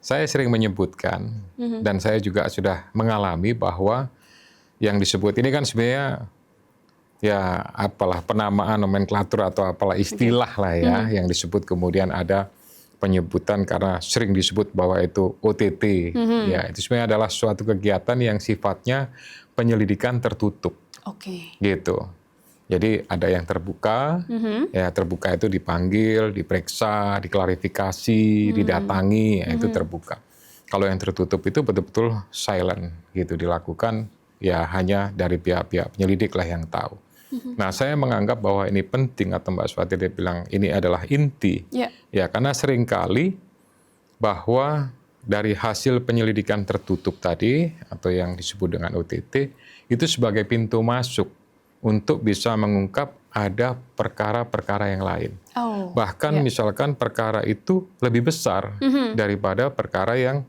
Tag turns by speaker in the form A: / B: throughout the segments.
A: Saya sering menyebutkan dan saya juga sudah mengalami bahwa yang disebut ini kan sebenarnya ya apalah penamaan nomenklatur atau apalah istilah lah ya yang disebut, kemudian ada penyebutan karena sering disebut bahwa itu OTT. Ya, itu sebenarnya adalah suatu kegiatan yang sifatnya penyelidikan tertutup. Gitu. Jadi ada yang terbuka, ya terbuka itu dipanggil, diperiksa, diklarifikasi, didatangi, ya, itu terbuka. Kalau yang tertutup itu betul-betul silent gitu, dilakukan ya hanya dari pihak-pihak penyelidik lah yang tahu. Nah, saya menganggap bahwa ini penting, atau Mbak Swati dia bilang ini adalah inti. Ya, karena seringkali bahwa dari hasil penyelidikan tertutup tadi atau yang disebut dengan OTT itu sebagai pintu masuk untuk bisa mengungkap ada perkara-perkara yang lain. Bahkan misalkan perkara itu lebih besar daripada perkara yang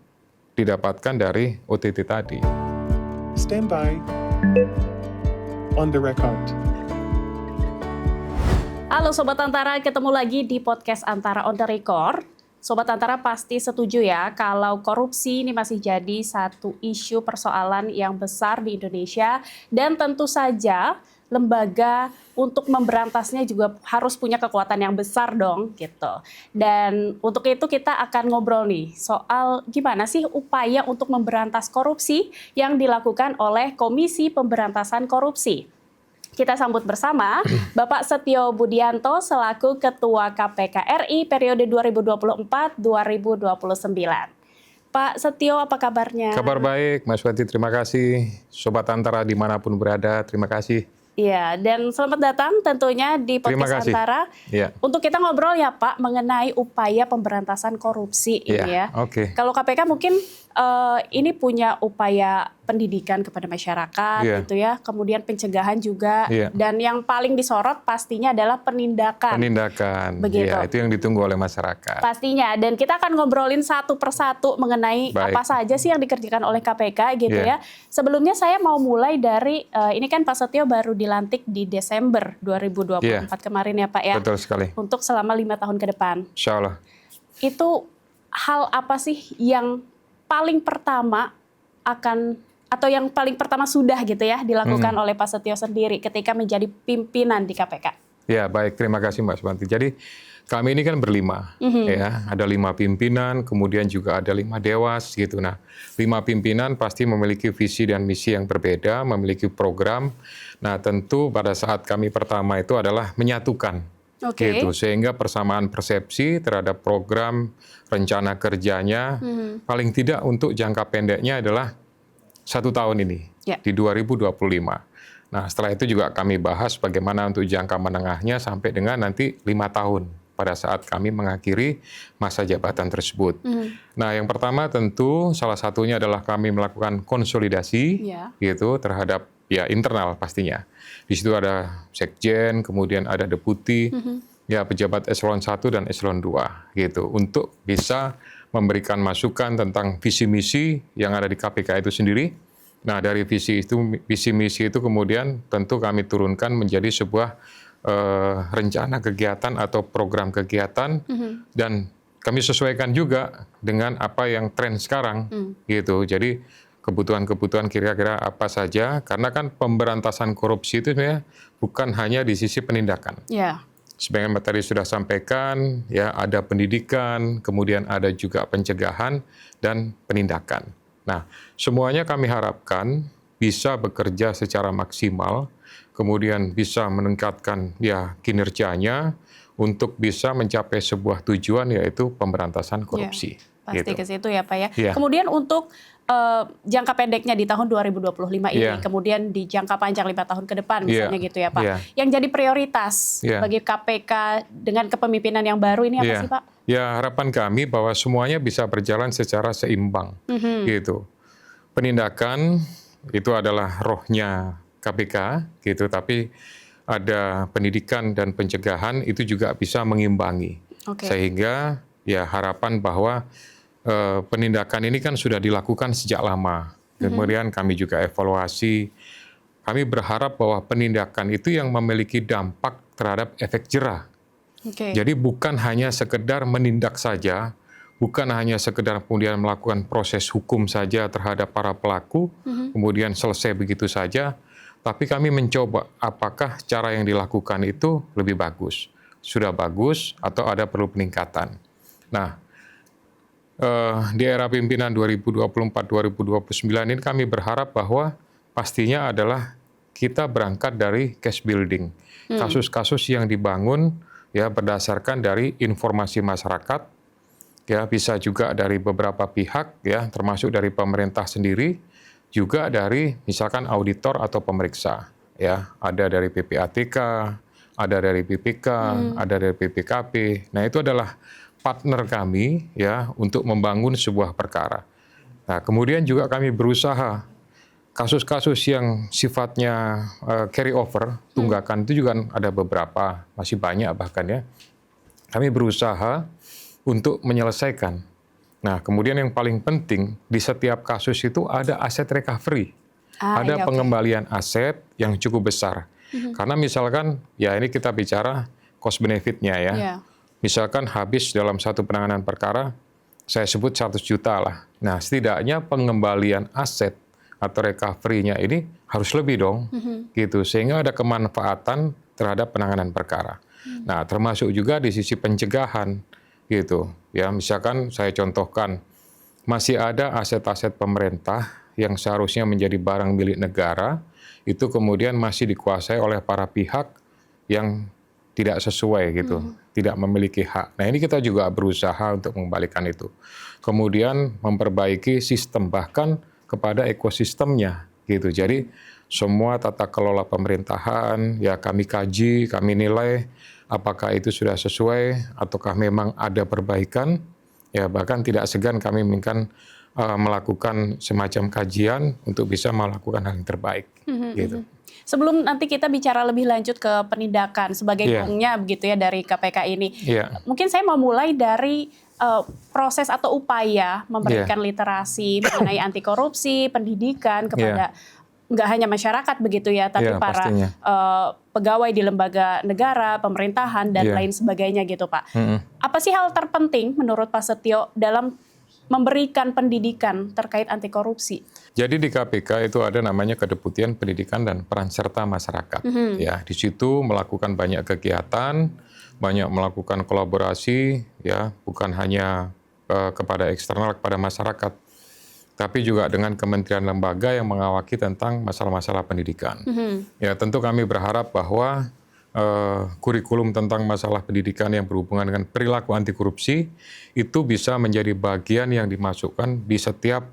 A: didapatkan dari OTT tadi.
B: Stand by. On the record.
C: Halo Sobat Antara, ketemu lagi di podcast Antara on the record. Sobat Antara pasti setuju ya kalau korupsi ini masih jadi satu isu persoalan yang besar di Indonesia, dan tentu saja lembaga untuk memberantasnya juga harus punya kekuatan yang besar dong gitu. Dan untuk itu kita akan ngobrol nih soal gimana sih upaya untuk memberantas korupsi yang dilakukan oleh Komisi Pemberantasan Korupsi. Kita sambut bersama Bapak Setio Budianto selaku Ketua KPK RI periode 2024-2029. Pak Setio, apa kabarnya?
A: Kabar baik, Mas Wati, terima kasih. Sobat Antara dimanapun berada, terima kasih.
C: Iya, dan selamat datang tentunya di podcast Antara. Untuk kita ngobrol ya Pak mengenai upaya pemberantasan korupsi ini ya. Kalau KPK mungkin ini punya upaya pendidikan kepada masyarakat gitu ya, kemudian pencegahan juga, dan yang paling disorot pastinya adalah penindakan. Begitu.
A: Ya, itu yang ditunggu oleh masyarakat.
C: Pastinya, dan kita akan ngobrolin satu persatu mengenai apa saja sih yang dikerjakan oleh KPK gitu ya. Sebelumnya saya mau mulai dari, ini kan Pak Setio baru dilantik di Desember 2024 kemarin ya Pak ya.
A: Betul sekali.
C: Untuk selama 5 tahun ke depan.
A: Insya Allah.
C: Itu hal apa sih yang paling pertama atau yang paling pertama sudah gitu ya dilakukan oleh Pak Setio sendiri ketika menjadi pimpinan di KPK? Ya,
A: baik, terima kasih Mbak Suwanti. Jadi kami ini kan berlima, ya, ada 5 pimpinan, kemudian juga ada 5 dewas gitu. Nah, 5 pimpinan pasti memiliki visi dan misi yang berbeda, memiliki program. Nah, tentu pada saat kami pertama itu adalah menyatukan. Gitu, sehingga persamaan persepsi terhadap program rencana kerjanya paling tidak untuk jangka pendeknya adalah 1 tahun ini di 2025. Nah, setelah itu juga kami bahas bagaimana untuk jangka menengahnya sampai dengan nanti 5 tahun pada saat kami mengakhiri masa jabatan tersebut. Nah, yang pertama tentu salah satunya adalah kami melakukan konsolidasi gitu terhadap ya internal pastinya. Di situ ada sekjen, kemudian ada deputi, ya pejabat eselon 1 dan eselon 2 gitu, untuk bisa memberikan masukan tentang visi misi yang ada di KPK itu sendiri. Nah, dari visi misi itu kemudian tentu kami turunkan menjadi sebuah rencana kegiatan atau program kegiatan, dan kami sesuaikan juga dengan apa yang tren sekarang gitu. Jadi kebutuhan-kebutuhan kira-kira apa saja, karena kan pemberantasan korupsi itu sebenarnya bukan hanya di sisi penindakan. Sebenarnya tadi sudah sampaikan, ya ada pendidikan, kemudian ada juga pencegahan dan penindakan. Nah, semuanya kami harapkan bisa bekerja secara maksimal, kemudian bisa meningkatkan ya kinerjanya untuk bisa mencapai sebuah tujuan, yaitu pemberantasan korupsi.
C: Pasti ke situ ya Pak ya. Kemudian untuk jangka pendeknya di tahun 2025 ini, kemudian di jangka panjang 5 tahun ke depan misalnya gitu ya Pak. Yang jadi prioritas bagi KPK dengan kepemimpinan yang baru ini apa sih Pak?
A: Ya, harapan kami bahwa semuanya bisa berjalan secara seimbang gitu. Penindakan itu adalah rohnya KPK gitu, tapi ada pendidikan dan pencegahan itu juga bisa mengimbangi. Sehingga ya harapan bahwa penindakan ini kan sudah dilakukan sejak lama. Kemudian kami juga evaluasi. Kami berharap bahwa penindakan itu yang memiliki dampak terhadap efek jerah. Jadi bukan hanya sekedar menindak saja, bukan hanya sekedar kemudian melakukan proses hukum saja terhadap para pelaku, kemudian selesai begitu saja, tapi kami mencoba apakah cara yang dilakukan itu lebih bagus, sudah bagus atau ada perlu peningkatan. Nah, di era pimpinan 2024-2029 ini kami berharap bahwa pastinya adalah kita berangkat dari case building, kasus-kasus yang dibangun ya berdasarkan dari informasi masyarakat, ya bisa juga dari beberapa pihak ya termasuk dari pemerintah sendiri, juga dari misalkan auditor atau pemeriksa ya, ada dari PPATK, ada dari BPK, ada dari BPKP. Nah, itu adalah partner kami ya untuk membangun sebuah perkara. Nah, kemudian juga kami berusaha kasus-kasus yang sifatnya carry over, tunggakan itu juga ada beberapa, masih banyak bahkan ya. Kami berusaha untuk menyelesaikan. Nah, kemudian yang paling penting di setiap kasus itu ada aset recovery. Ada pengembalian aset yang cukup besar. Karena misalkan, ya ini kita bicara cost benefit-nya ya. Misalkan habis dalam satu penanganan perkara, saya sebut 100 juta lah. Nah, setidaknya pengembalian aset atau recovery-nya ini harus lebih dong, gitu. Sehingga ada kemanfaatan terhadap penanganan perkara. Nah, termasuk juga di sisi pencegahan, gitu. Ya, misalkan saya contohkan, masih ada aset-aset pemerintah yang seharusnya menjadi barang milik negara, itu kemudian masih dikuasai oleh para pihak yang tidak sesuai gitu, tidak memiliki hak. Nah, ini kita juga berusaha untuk mengembalikan itu. Kemudian memperbaiki sistem, bahkan kepada ekosistemnya gitu. Jadi semua tata kelola pemerintahan ya kami kaji, kami nilai apakah itu sudah sesuai ataukah memang ada perbaikan. Ya bahkan tidak segan kami melakukan semacam kajian untuk bisa melakukan hal yang terbaik gitu.
C: Sebelum nanti kita bicara lebih lanjut ke penindakan sebagai gongnya begitu ya dari KPK ini. Mungkin saya mau mulai dari proses atau upaya memberikan literasi mengenai anti korupsi, pendidikan kepada nggak hanya masyarakat begitu ya, tapi para pegawai di lembaga negara, pemerintahan dan lain sebagainya gitu Pak. Apa sih hal terpenting menurut Pak Setio dalam memberikan pendidikan terkait anti korupsi?
A: Jadi di KPK itu ada namanya Kedeputian Pendidikan dan Peran Serta Masyarakat. Ya, di situ melakukan banyak kegiatan, banyak melakukan kolaborasi, ya bukan hanya kepada eksternal, kepada masyarakat, tapi juga dengan kementerian lembaga yang mengawaki tentang masalah-masalah pendidikan. Ya tentu kami berharap bahwa kurikulum tentang masalah pendidikan yang berhubungan dengan perilaku anti korupsi itu bisa menjadi bagian yang dimasukkan di setiap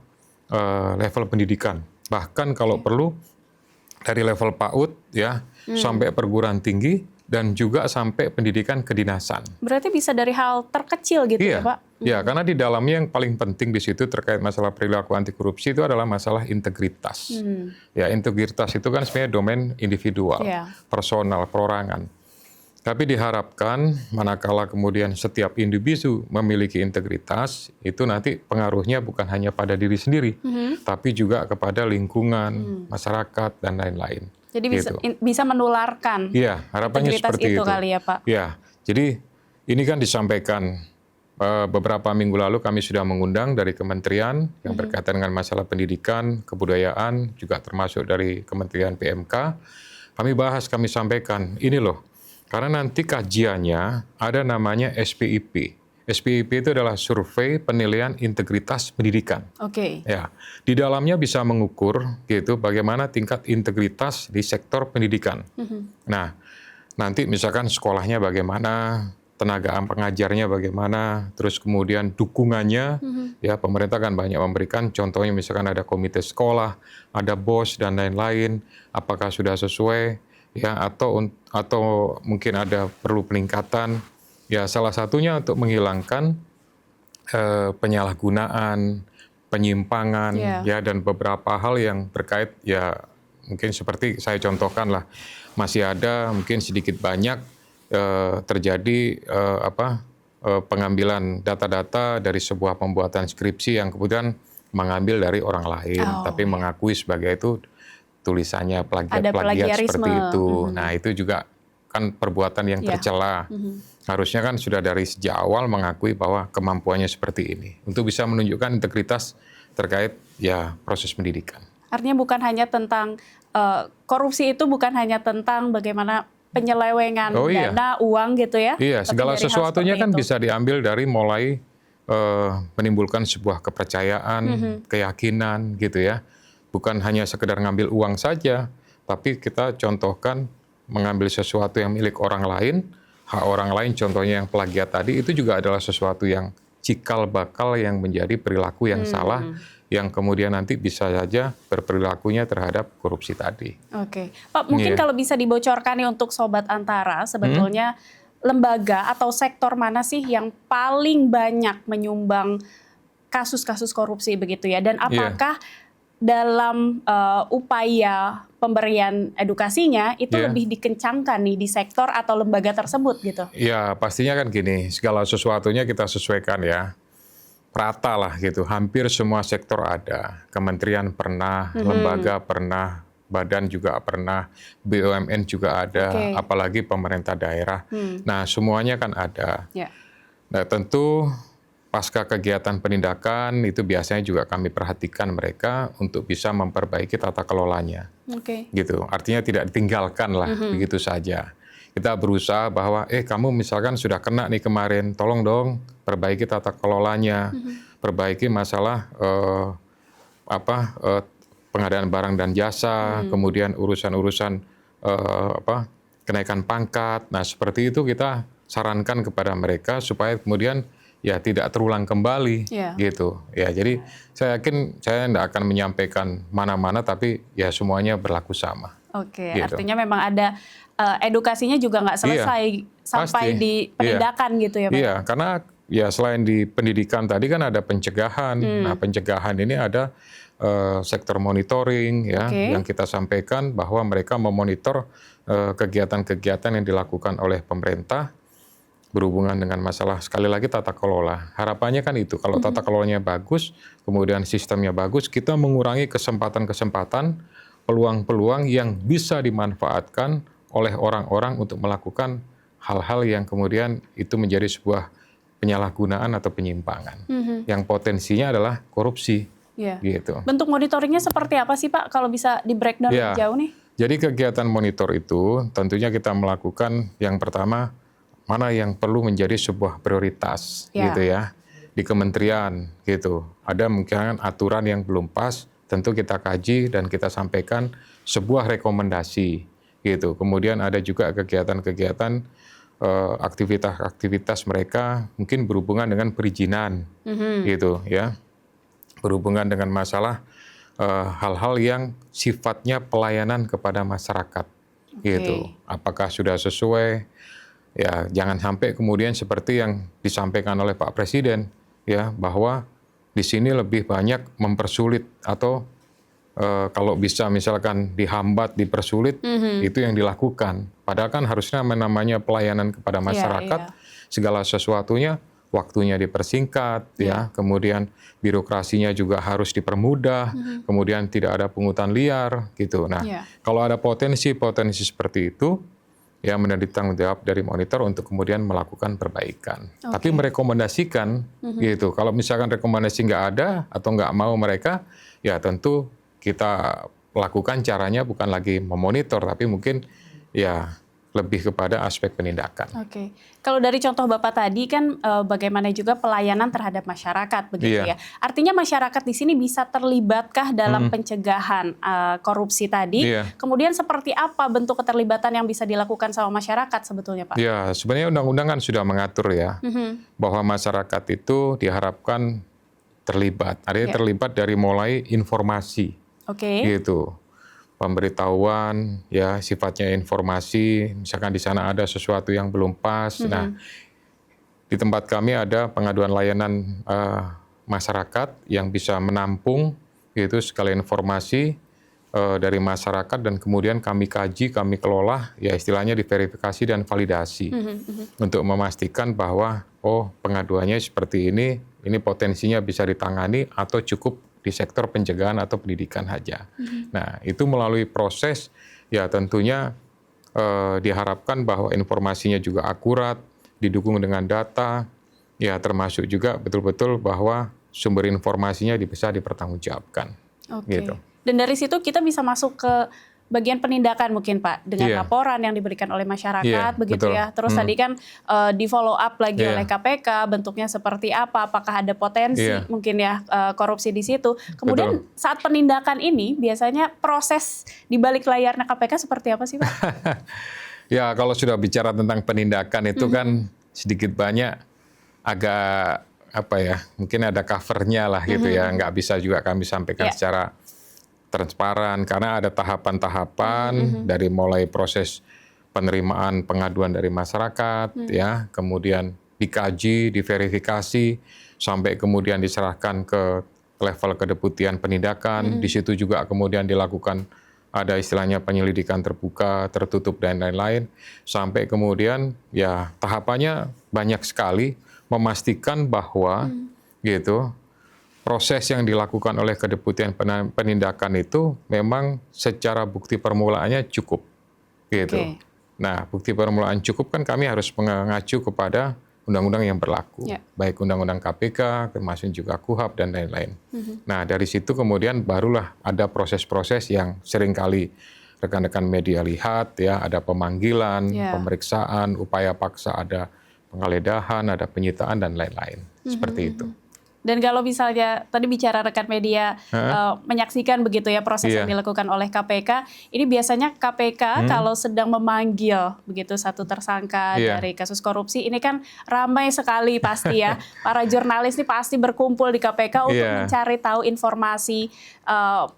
A: level pendidikan. Bahkan kalau perlu dari level PAUD ya sampai perguruan tinggi dan juga sampai pendidikan kedinasan.
C: Berarti bisa dari hal terkecil gitu ya Pak?
A: Iya, karena di dalamnya yang paling penting di situ terkait masalah perilaku anti korupsi itu adalah masalah integritas. Ya, integritas itu kan sebenarnya domain individual, personal, perorangan. Tapi diharapkan manakala kemudian setiap individu memiliki integritas, itu nanti pengaruhnya bukan hanya pada diri sendiri, tapi juga kepada lingkungan, masyarakat, dan lain-lain.
C: Jadi bisa menularkan
A: harapannya seperti itu
C: kali ya Pak?
A: Ya, jadi ini kan disampaikan beberapa minggu lalu kami sudah mengundang dari kementerian yang berkaitan dengan masalah pendidikan, kebudayaan, juga termasuk dari Kementerian PMK. Kami bahas, kami sampaikan, ini loh, karena nanti kajiannya ada namanya SPIP. SPIP itu adalah survei penilaian integritas pendidikan. Ya, di dalamnya bisa mengukur gitu bagaimana tingkat integritas di sektor pendidikan. Nah, nanti misalkan sekolahnya bagaimana, tenaga pengajarnya bagaimana, terus kemudian dukungannya, ya pemerintah kan banyak memberikan, contohnya misalkan ada komite sekolah, ada BOS dan lain-lain, apakah sudah sesuai, ya atau mungkin ada perlu peningkatan. Ya, salah satunya untuk menghilangkan penyalahgunaan, penyimpangan, ya dan beberapa hal yang terkait ya mungkin seperti saya contohkan lah, masih ada mungkin sedikit banyak terjadi pengambilan data-data dari sebuah pembuatan skripsi yang kemudian mengambil dari orang lain, tapi mengakui sebagai itu tulisannya plagiat seperti itu. Nah, itu juga kan perbuatan yang tercela. harusnya kan sudah dari sejak awal mengakui bahwa kemampuannya seperti ini untuk bisa menunjukkan integritas terkait ya proses pendidikan.
C: Artinya bukan hanya tentang korupsi itu bukan hanya tentang bagaimana penyelewengan dana, uang gitu ya.
A: Iya, segala sesuatunya kan bisa diambil dari mulai menimbulkan sebuah kepercayaan, keyakinan gitu ya. Bukan hanya sekedar ngambil uang saja, tapi kita contohkan mengambil sesuatu yang milik orang lain, hak orang lain contohnya yang plagiat tadi, itu juga adalah sesuatu yang cikal bakal yang menjadi perilaku yang salah, yang kemudian nanti bisa saja berperilakunya terhadap korupsi tadi.
C: Oke, Pak, mungkin kalau bisa dibocorkan nih untuk Sobat Antara, sebetulnya lembaga atau sektor mana sih yang paling banyak menyumbang kasus-kasus korupsi begitu ya? Dan apakah dalam upaya pemberian edukasinya itu lebih dikencangkan nih di sektor atau lembaga tersebut gitu?
A: Ya, pastinya kan gini, segala sesuatunya kita sesuaikan ya. Rata lah gitu, hampir semua sektor ada. Kementerian pernah, lembaga pernah, badan juga pernah, BUMN juga ada, apalagi pemerintah daerah. Nah, semuanya kan ada. Nah, tentu pasca kegiatan penindakan itu biasanya juga kami perhatikan mereka untuk bisa memperbaiki tata kelolanya. Gitu. Artinya tidak ditinggalkan lah begitu saja. Kita berusaha bahwa kamu misalkan sudah kena nih kemarin, tolong dong perbaiki tata kelolanya, perbaiki masalah pengadaan barang dan jasa, kemudian urusan-urusan kenaikan pangkat. Nah, seperti itu kita sarankan kepada mereka supaya kemudian ya tidak terulang kembali gitu. Ya, jadi saya yakin saya tidak akan menyampaikan mana-mana, tapi ya semuanya berlaku sama.
C: Oke, gitu. Artinya memang ada edukasinya juga nggak selesai sampai di penindakan gitu ya Pak?
A: Iya, karena ya selain di pendidikan tadi kan ada pencegahan. Nah, pencegahan ini ada sektor monitoring ya, yang kita sampaikan bahwa mereka memonitor kegiatan-kegiatan yang dilakukan oleh pemerintah berhubungan dengan masalah, sekali lagi, tata kelola. Harapannya kan itu, kalau tata kelolanya bagus, kemudian sistemnya bagus, kita mengurangi kesempatan-kesempatan, peluang-peluang yang bisa dimanfaatkan oleh orang-orang untuk melakukan hal-hal yang kemudian itu menjadi sebuah penyalahgunaan atau penyimpangan. Yang potensinya adalah korupsi. Gitu.
C: Bentuk monitoringnya seperti apa sih Pak, kalau bisa di breakdown lebih jauh nih?
A: Jadi kegiatan monitor itu tentunya kita melakukan yang pertama, mana yang perlu menjadi sebuah prioritas gitu ya di kementerian gitu. Ada mungkin aturan yang belum pas, tentu kita kaji dan kita sampaikan sebuah rekomendasi gitu. Kemudian ada juga kegiatan-kegiatan aktivitas-aktivitas mereka mungkin berhubungan dengan perizinan gitu ya. Berhubungan dengan masalah hal-hal yang sifatnya pelayanan kepada masyarakat gitu. Apakah sudah sesuai? Ya, jangan sampai kemudian seperti yang disampaikan oleh Pak Presiden ya, bahwa di sini lebih banyak mempersulit atau kalau bisa misalkan dihambat, dipersulit, itu yang dilakukan. Padahal kan harusnya namanya pelayanan kepada masyarakat, segala sesuatunya waktunya dipersingkat, ya, kemudian birokrasinya juga harus dipermudah, kemudian tidak ada pungutan liar, gitu. Nah, kalau ada potensi-potensi seperti itu, ya menjadi tanggung jawab dari monitor untuk kemudian melakukan perbaikan. Tapi merekomendasikan, gitu. Kalau misalkan rekomendasi nggak ada atau nggak mau mereka, ya tentu kita lakukan caranya bukan lagi memonitor, tapi mungkin ya lebih kepada aspek penindakan.
C: Oke, kalau dari contoh Bapak tadi kan bagaimana juga pelayanan terhadap masyarakat begitu ya. Artinya masyarakat di sini bisa terlibatkah dalam pencegahan korupsi tadi? Kemudian seperti apa bentuk keterlibatan yang bisa dilakukan sama masyarakat sebetulnya Pak?
A: Ya, sebenarnya undang-undang kan sudah mengatur ya bahwa masyarakat itu diharapkan terlibat. Artinya terlibat dari mulai informasi, gitu. Pemberitahuan, ya sifatnya informasi, misalkan di sana ada sesuatu yang belum pas. Nah, di tempat kami ada pengaduan layanan masyarakat yang bisa menampung gitu segala informasi dari masyarakat dan kemudian kami kaji, kami kelola, ya istilahnya diverifikasi dan validasi untuk memastikan bahwa pengaduannya seperti ini potensinya bisa ditangani atau cukup di sektor pencegahan atau pendidikan saja. Nah, itu melalui proses, ya tentunya diharapkan bahwa informasinya juga akurat, didukung dengan data, ya termasuk juga betul-betul bahwa sumber informasinya bisa dipertanggungjawabkan.
C: Oke.
A: Gitu.
C: Dan dari situ kita bisa masuk ke bagian penindakan mungkin Pak, dengan
A: Iya.
C: laporan yang diberikan oleh masyarakat,
A: Iya,
C: begitu
A: betul.
C: ya. Terus tadi kan di follow up lagi
A: Iya.
C: oleh KPK, bentuknya seperti apa, apakah ada potensi
A: Iya.
C: mungkin ya korupsi di situ. Kemudian saat penindakan ini biasanya proses di balik layarnya KPK seperti apa sih Pak?
A: Ya kalau sudah bicara tentang penindakan itu kan sedikit banyak agak apa ya, mungkin ada covernya lah gitu ya, nggak bisa juga kami sampaikan
C: Ya.
A: secara transparan karena ada tahapan-tahapan dari mulai proses penerimaan pengaduan dari masyarakat ya, kemudian dikaji, diverifikasi sampai kemudian diserahkan ke level kedeputian penindakan. Di situ juga kemudian dilakukan ada istilahnya penyelidikan terbuka, tertutup dan lain-lain sampai kemudian ya tahapannya banyak sekali memastikan bahwa gitu proses yang dilakukan oleh kedeputian penindakan itu memang secara bukti permulaannya cukup gitu.
C: Oke.
A: Nah, bukti permulaan cukup kan kami harus mengacu kepada undang-undang yang berlaku,
C: Ya.
A: baik undang-undang KPK, termasuk juga KUHP dan lain-lain. Nah, dari situ kemudian barulah ada proses-proses yang seringkali rekan-rekan media lihat ya, ada pemanggilan,
C: Ya.
A: pemeriksaan, upaya paksa, ada penggeledahan, ada penyitaan dan lain-lain. Seperti itu.
C: Dan kalau misalnya tadi bicara rekan media menyaksikan begitu ya proses
A: Iya.
C: yang dilakukan oleh KPK, ini biasanya KPK kalau sedang memanggil begitu satu tersangka
A: Iya.
C: dari kasus korupsi, ini kan ramai sekali pasti ya. Para jurnalis ini pasti berkumpul di KPK untuk
A: Iya.
C: mencari tahu informasi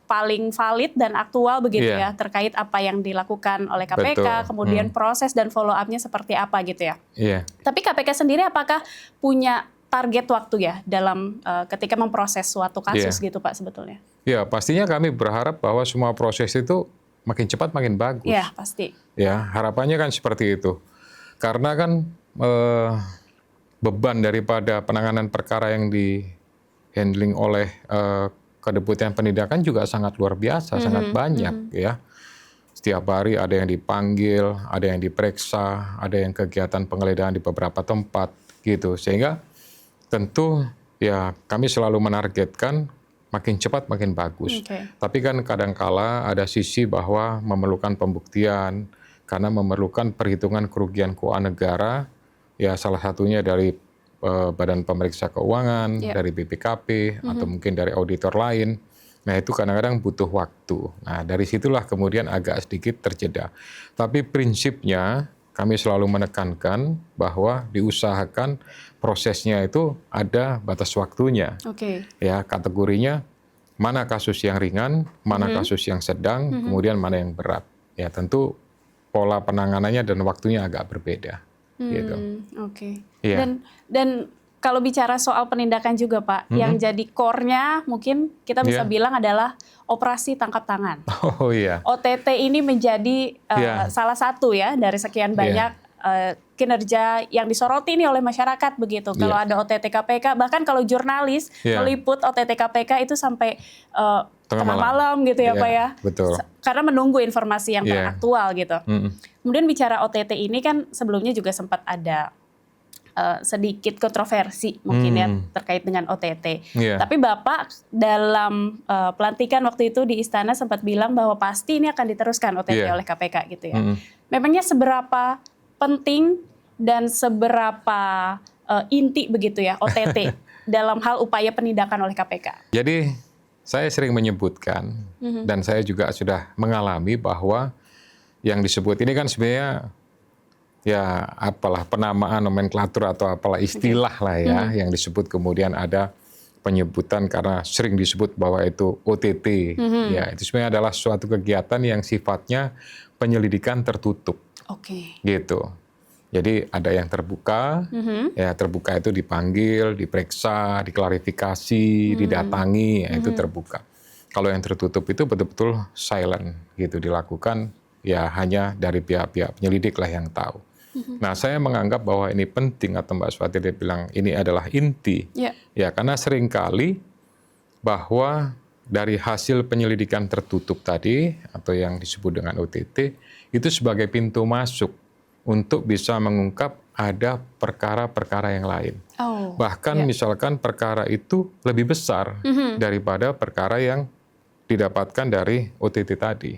C: paling valid dan aktual begitu
A: Iya.
C: ya terkait apa yang dilakukan oleh KPK,
A: Betul.
C: kemudian proses dan follow up-nya seperti apa gitu ya.
A: Iya.
C: Tapi KPK sendiri apakah punya target waktu ya dalam ketika memproses suatu kasus gitu Pak sebetulnya?
A: Ya, pastinya kami berharap bahwa semua proses itu makin cepat makin bagus.
C: Ya pasti.
A: Ya, harapannya kan seperti itu. Karena kan beban daripada penanganan perkara yang di handling oleh kedeputian penindakan juga sangat luar biasa, sangat banyak ya. Setiap hari ada yang dipanggil, ada yang diperiksa, ada yang kegiatan penggeledahan di beberapa tempat gitu. Sehingga tentu ya kami selalu menargetkan makin cepat makin bagus.
C: Oke.
A: Tapi kan kadangkala ada sisi bahwa memerlukan pembuktian karena memerlukan perhitungan kerugian keuangan negara, ya salah satunya dari Badan Pemeriksa Keuangan,
C: Ya.
A: dari BPKP atau mungkin dari auditor lain. Nah itu kadang-kadang butuh waktu. Nah dari situlah kemudian agak sedikit terjeda. Tapi prinsipnya kami selalu menekankan bahwa diusahakan prosesnya itu ada batas waktunya.
C: Oke.
A: Ya kategorinya mana kasus yang ringan, mana kasus yang sedang, kemudian mana yang berat. Ya tentu pola penanganannya dan waktunya agak berbeda. Gitu.
C: Oke.
A: Iya.
C: Dan kalau bicara soal penindakan juga Pak, yang jadi core-nya mungkin kita bisa
A: Iya.
C: bilang adalah operasi tangkap tangan.
A: Oh iya.
C: OTT ini menjadi
A: Iya.
C: salah satu ya dari sekian banyak kinerja yang disoroti nih oleh masyarakat begitu. Kalau ada OTT KPK, bahkan kalau jurnalis
A: Iya.
C: meliput OTT KPK itu sampai tengah
A: Tengah
C: malam gitu ya
A: Iya,
C: Pak ya.
A: betul.
C: Karena menunggu informasi yang
A: Iya.
C: teraktual gitu.
A: Mm-mm.
C: Kemudian bicara OTT ini kan sebelumnya juga sempat ada sedikit kontroversi mungkin ya terkait dengan OTT.
A: Iya.
C: Tapi Bapak dalam pelantikan waktu itu di Istana sempat bilang bahwa pasti ini akan diteruskan OTT
A: Iya.
C: oleh KPK gitu ya.
A: Mm-mm.
C: Memangnya seberapa penting dan seberapa inti begitu ya OTT dalam hal upaya penindakan oleh KPK?
A: Jadi saya sering menyebutkan dan saya juga sudah mengalami bahwa yang disebut ini kan sebenarnya ya apalah penamaan nomenklatur atau apalah istilah lah ya yang disebut kemudian ada penyebutan karena sering disebut bahwa itu OTT. Ya itu sebenarnya adalah suatu kegiatan yang sifatnya penyelidikan tertutup
C: Oke.
A: gitu. Jadi ada yang terbuka, ya terbuka itu dipanggil, diperiksa, diklarifikasi, didatangi, ya, itu terbuka. Kalau yang tertutup itu betul-betul silent gitu dilakukan, ya hanya dari pihak-pihak penyelidik lah yang tahu. Nah saya menganggap bahwa ini penting atau Mbak Swati dia bilang ini adalah inti,
C: Ya.
A: ya karena seringkali bahwa dari hasil penyelidikan tertutup tadi atau yang disebut dengan OTT itu sebagai pintu masuk untuk bisa mengungkap ada perkara-perkara yang lain.
C: Oh,
A: Bahkan
C: ya.
A: misalkan perkara itu lebih besar daripada perkara yang didapatkan dari OTT tadi,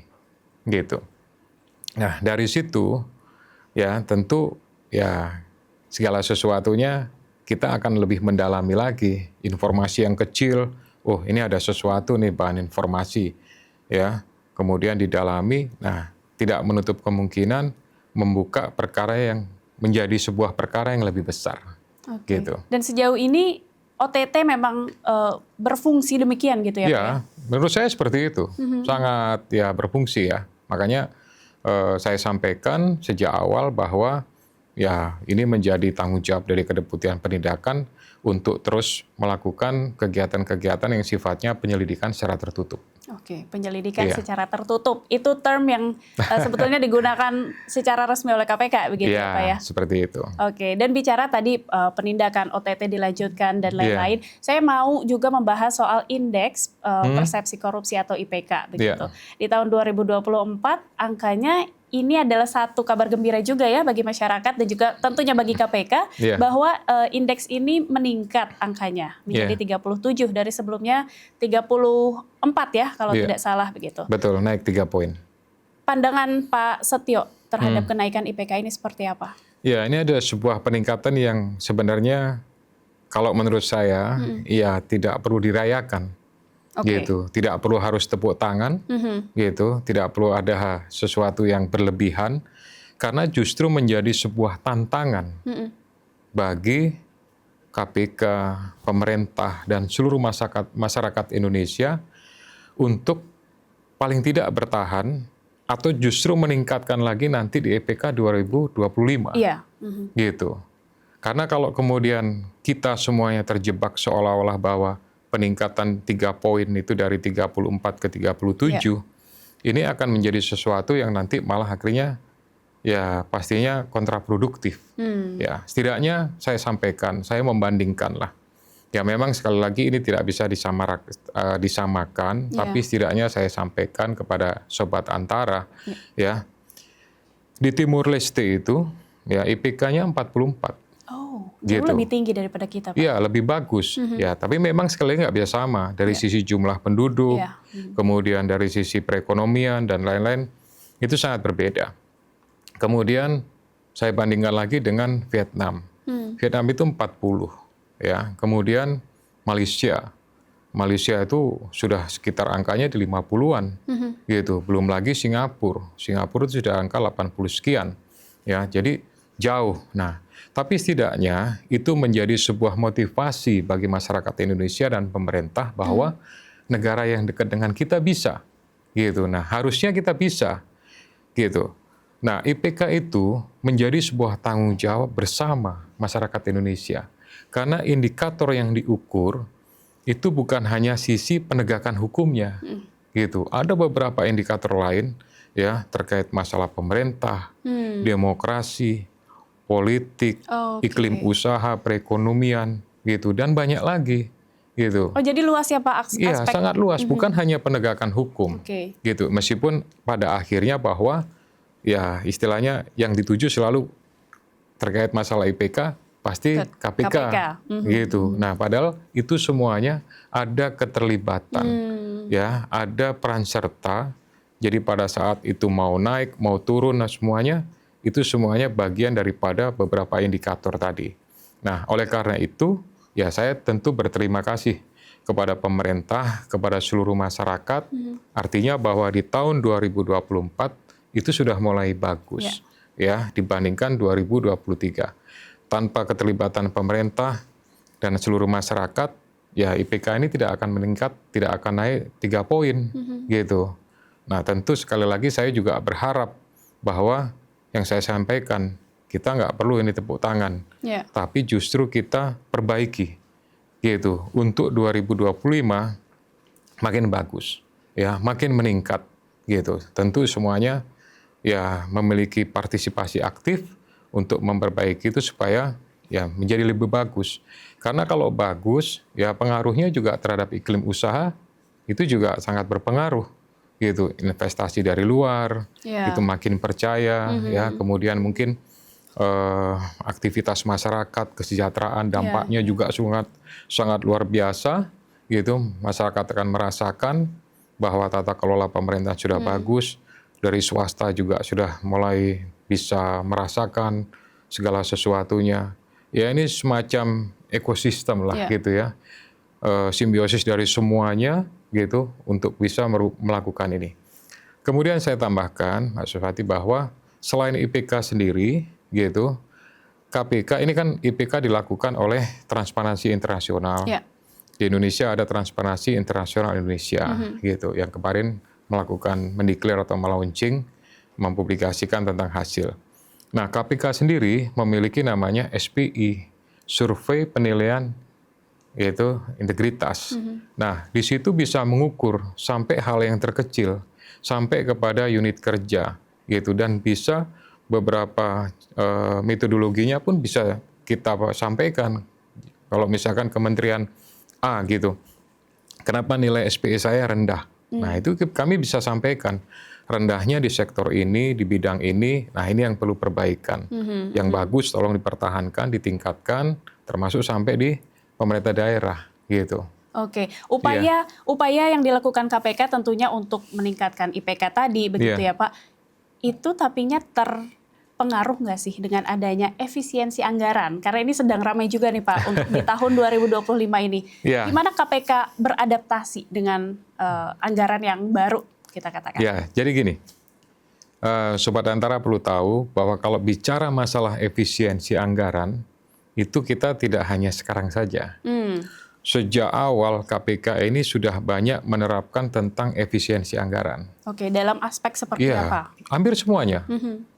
A: gitu. Nah, dari situ ya tentu ya segala sesuatunya kita akan lebih mendalami lagi. Informasi yang kecil, oh ini ada sesuatu nih bahan informasi, ya. Kemudian didalami, nah tidak menutup kemungkinan membuka perkara yang menjadi sebuah perkara yang lebih besar,
C: Oke.
A: gitu.
C: Dan sejauh ini OTT memang berfungsi demikian gitu ya, Pak ya?
A: Ya, menurut saya seperti itu, sangat ya berfungsi ya. Makanya saya sampaikan sejak awal bahwa ya ini menjadi tanggung jawab dari Kedeputian Penindakan untuk terus melakukan kegiatan-kegiatan yang sifatnya penyelidikan secara tertutup.
C: Oke, penyelidikan
A: Iya.
C: secara tertutup. Itu term yang sebetulnya digunakan secara resmi oleh KPK begitu ya, Pak ya?
A: Ya, seperti itu.
C: Oke, dan bicara tadi penindakan OTT dilanjutkan dan
A: Iya.
C: lain-lain, saya mau juga membahas soal indeks persepsi korupsi atau IPK begitu. Di tahun 2024 angkanya ini adalah satu kabar gembira juga ya bagi masyarakat dan juga tentunya bagi KPK
A: Iya.
C: bahwa indeks ini meningkat angkanya menjadi 37 dari sebelumnya 34 ya kalau
A: Iya.
C: tidak salah begitu.
A: Betul, naik 3 poin.
C: Pandangan Pak Setio terhadap kenaikan IPK ini seperti apa?
A: Ya, ini ada sebuah peningkatan yang sebenarnya kalau menurut saya ya tidak perlu dirayakan.
C: Oke.
A: Gitu, tidak perlu harus tepuk tangan, gitu, tidak perlu ada sesuatu yang berlebihan, karena justru menjadi sebuah tantangan bagi KPK, pemerintah, dan seluruh masyarakat Indonesia untuk paling tidak bertahan atau justru meningkatkan lagi nanti di IPK 2025,
C: Iya.
A: gitu. Karena kalau kemudian kita semuanya terjebak seolah-olah bahwa peningkatan 3 poin itu dari 34 ke 37, ini akan menjadi sesuatu yang nanti malah akhirnya ya pastinya kontraproduktif. Ya, setidaknya saya sampaikan, saya membandingkan lah. Ya memang sekali lagi ini tidak bisa disamakan, tapi setidaknya saya sampaikan kepada Sobat Antara, ya di Timur Leste itu ya IPK-nya 44.
C: Oh, jauh
A: Gitu.
C: lebih tinggi daripada kita, Pak.
A: Iya, lebih bagus. Ya, tapi memang sekali lagi nggak bisa sama dari sisi jumlah penduduk,
C: Iya.
A: kemudian dari sisi perekonomian dan lain-lain itu sangat berbeda. Kemudian saya bandingkan lagi dengan Vietnam. Vietnam itu 40, ya. Kemudian Malaysia. Malaysia itu sudah sekitar angkanya di 50-an, gitu. Belum lagi Singapura. Singapura itu sudah angka 80 sekian, ya. Jadi jauh. Nah, tapi setidaknya itu menjadi sebuah motivasi bagi masyarakat Indonesia dan pemerintah bahwa negara yang dekat dengan kita bisa, gitu. Nah, harusnya kita bisa, gitu. Nah, IPK itu menjadi sebuah tanggung jawab bersama masyarakat Indonesia. Karena indikator yang diukur itu bukan hanya sisi penegakan hukumnya, gitu. Ada beberapa indikator lain, ya, terkait masalah pemerintah, demokrasi, politik, iklim usaha, perekonomian, gitu, dan banyak lagi, gitu.
C: Oh, jadi luas ya Pak
A: Iya,
C: aspek.
A: sangat luas, bukan hanya penegakan hukum,
C: Oke.
A: gitu. Meskipun pada akhirnya bahwa ya istilahnya yang dituju selalu terkait masalah IPK pasti KPK, gitu. Nah, padahal itu semuanya ada keterlibatan, ya, ada peran serta. Jadi pada saat itu mau naik, mau turun, nah semuanya itu semuanya bagian daripada beberapa indikator tadi. Nah, oleh karena itu, ya saya tentu berterima kasih kepada pemerintah, kepada seluruh masyarakat. Artinya bahwa di tahun 2024 itu sudah mulai bagus, ya dibandingkan 2023. Tanpa keterlibatan pemerintah dan seluruh masyarakat, ya IPK ini tidak akan meningkat, tidak akan naik 3 poin, gitu. Nah, tentu sekali lagi saya juga berharap bahwa yang saya sampaikan, kita nggak perlu ini tepuk tangan, tapi justru kita perbaiki, gitu. Untuk 2025 makin bagus, ya, makin meningkat, gitu. Tentu semuanya ya memiliki partisipasi aktif untuk memperbaiki itu supaya ya menjadi lebih bagus. Karena kalau bagus, ya pengaruhnya juga terhadap iklim usaha itu juga sangat berpengaruh. Gitu, investasi dari luar itu makin percaya, ya kemudian mungkin aktivitas masyarakat, kesejahteraan, dampaknya juga sangat luar biasa, gitu. Masyarakat akan merasakan bahwa tata kelola pemerintah sudah bagus, dari swasta juga sudah mulai bisa merasakan segala sesuatunya. Ya ini semacam ekosistem lah gitu ya, simbiosis dari semuanya gitu untuk bisa melakukan ini. Kemudian saya tambahkan, Mbak Suhati, bahwa selain IPK sendiri gitu, KPK ini kan IPK dilakukan oleh Transparansi Internasional. Di Indonesia ada Transparansi Internasional Indonesia gitu, yang kemarin mendeklar atau melaunching, mempublikasikan tentang hasil. Nah, KPK sendiri memiliki namanya SPI, Survei Penilaian yaitu Integritas. Nah, di situ bisa mengukur sampai hal yang terkecil, sampai kepada unit kerja gitu, dan bisa beberapa metodologinya pun bisa kita sampaikan. Kalau misalkan Kementerian A gitu, kenapa nilai SPI saya rendah? Nah, itu kami bisa sampaikan. Rendahnya di sektor ini, di bidang ini, nah ini yang perlu perbaikan. Yang bagus tolong dipertahankan, ditingkatkan, termasuk sampai di pemerintah daerah gitu.
C: Oke, upaya yang dilakukan KPK tentunya untuk meningkatkan IPK tadi, begitu ya Pak. Itu tapinya terpengaruh nggak sih dengan adanya efisiensi anggaran? Karena ini sedang ramai juga nih Pak untuk di tahun 2025 ini. Gimana KPK beradaptasi dengan anggaran yang baru, kita katakan?
A: Ya, jadi gini, Sobat Antara perlu tahu bahwa kalau bicara masalah efisiensi anggaran, itu kita tidak hanya sekarang saja. Sejak awal KPK ini sudah banyak menerapkan tentang efisiensi anggaran.
C: Oke, dalam aspek seperti apa?
A: Hampir semuanya,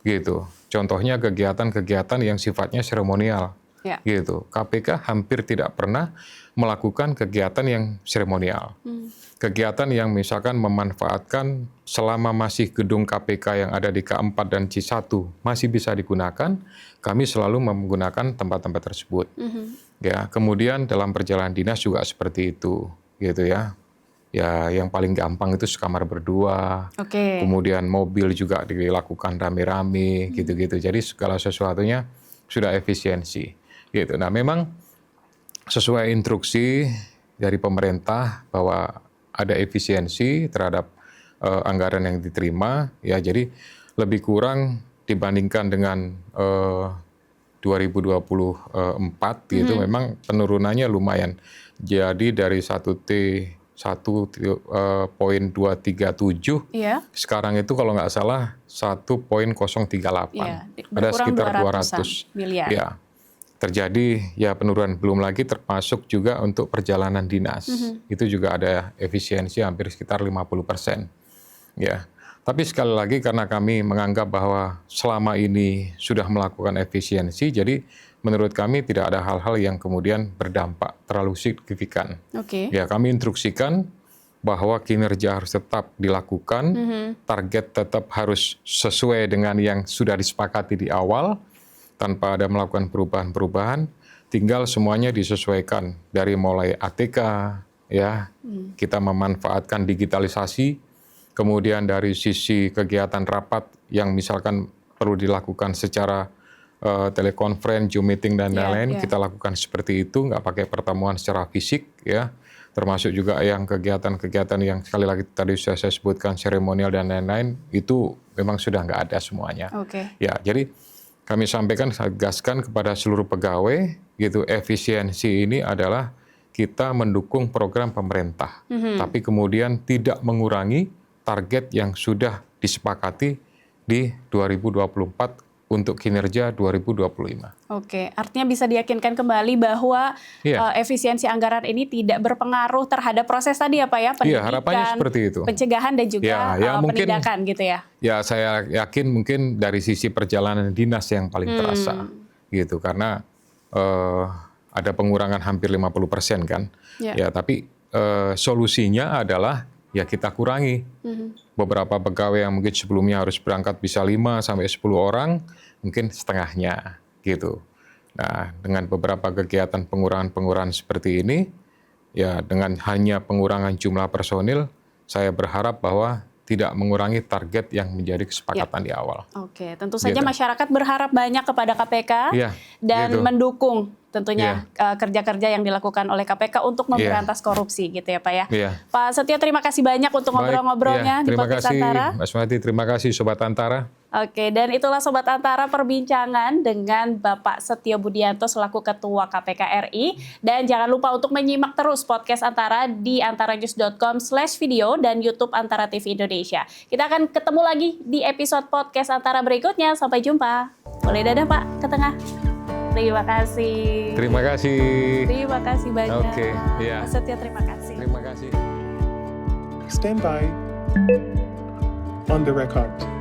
A: gitu. Contohnya kegiatan-kegiatan yang sifatnya seremonial, gitu. KPK hampir tidak pernah melakukan kegiatan yang seremonial. Kegiatan yang misalkan memanfaatkan selama masih gedung KPK yang ada di K4 dan C1 masih bisa digunakan, kami selalu menggunakan tempat-tempat tersebut. Ya, kemudian dalam perjalanan dinas juga seperti itu, gitu ya. Ya, yang paling gampang itu sekamar berdua. Kemudian mobil juga dilakukan rame-rame, gitu-gitu. Jadi segala sesuatunya sudah efisiensi, gitu. Nah, memang sesuai instruksi dari pemerintah bahwa ada efisiensi terhadap anggaran yang diterima, ya. Jadi lebih kurang dibandingkan dengan 2024 gitu, memang penurunannya lumayan. Jadi dari 1,237 sekarang itu kalau nggak salah 1,038, ada sekitar 200
C: miliar.
A: Ya, terjadi ya penurunan. Belum lagi termasuk juga untuk perjalanan dinas, itu juga ada efisiensi hampir sekitar 50%. Ya. Tapi sekali lagi karena kami menganggap bahwa selama ini sudah melakukan efisiensi, jadi menurut kami tidak ada hal-hal yang kemudian berdampak terlalu signifikan. Ya, kami instruksikan bahwa kinerja harus tetap dilakukan, target tetap harus sesuai dengan yang sudah disepakati di awal, tanpa ada melakukan perubahan-perubahan, tinggal semuanya disesuaikan dari mulai ATK, ya, kita memanfaatkan digitalisasi. Kemudian dari sisi kegiatan rapat yang misalkan perlu dilakukan secara telekonferensi, Zoom meeting dan lain-lain, kita lakukan seperti itu, nggak pakai pertemuan secara fisik, ya. Termasuk juga yang kegiatan-kegiatan yang sekali lagi tadi sudah saya sebutkan seremonial dan lain-lain, itu memang sudah nggak ada semuanya. Ya, jadi kami sampaikan, saya gaskan kepada seluruh pegawai, gitu, efisiensi ini adalah kita mendukung program pemerintah, tapi kemudian tidak mengurangi target yang sudah disepakati di 2024 untuk kinerja 2025.
C: Artinya bisa diyakinkan kembali bahwa efisiensi anggaran ini tidak berpengaruh terhadap proses tadi ya Pak ya, pendidikan,
A: harapannya seperti itu.
C: Pencegahan dan juga penindakan gitu ya. Ya,
A: saya yakin mungkin dari sisi perjalanan dinas yang paling terasa, gitu, karena ada pengurangan hampir 50% kan. Ya, tapi solusinya adalah ya kita kurangi. Beberapa pegawai yang mungkin sebelumnya harus berangkat bisa 5 sampai 10 orang, mungkin setengahnya gitu. Nah, dengan beberapa kegiatan pengurangan-pengurangan seperti ini, ya dengan hanya pengurangan jumlah personil, saya berharap bahwa tidak mengurangi target yang menjadi kesepakatan di awal.
C: Oke, tentu saja
A: Gitu.
C: masyarakat berharap banyak kepada KPK
A: Iya,
C: dan
A: gitu.
C: mendukung tentunya kerja-kerja yang dilakukan oleh KPK untuk memberantas korupsi gitu ya Pak ya.
A: Iya.
C: Pak Setio, terima kasih banyak untuk
A: Baik,
C: ngobrol-ngobrolnya
A: iya.
C: di
A: Terima
C: Podcast
A: kasih,
C: Antara.
A: Mbak Suwati. Terima kasih, Sobat Antara.
C: Oke, dan itulah Sobat Antara perbincangan dengan Bapak Setio Budianto selaku Ketua KPK RI. Dan jangan lupa untuk menyimak terus podcast Antara di antaranews.com/video dan YouTube Antara TV Indonesia. Kita akan ketemu lagi di episode podcast Antara berikutnya. Sampai jumpa. Boleh dadah Pak ke tengah. Terima kasih.
A: Terima kasih.
C: Terima kasih banyak.
A: Oke, iya.
C: Pak Setio, terima kasih.
A: Terima kasih.
B: Stand by. On the record.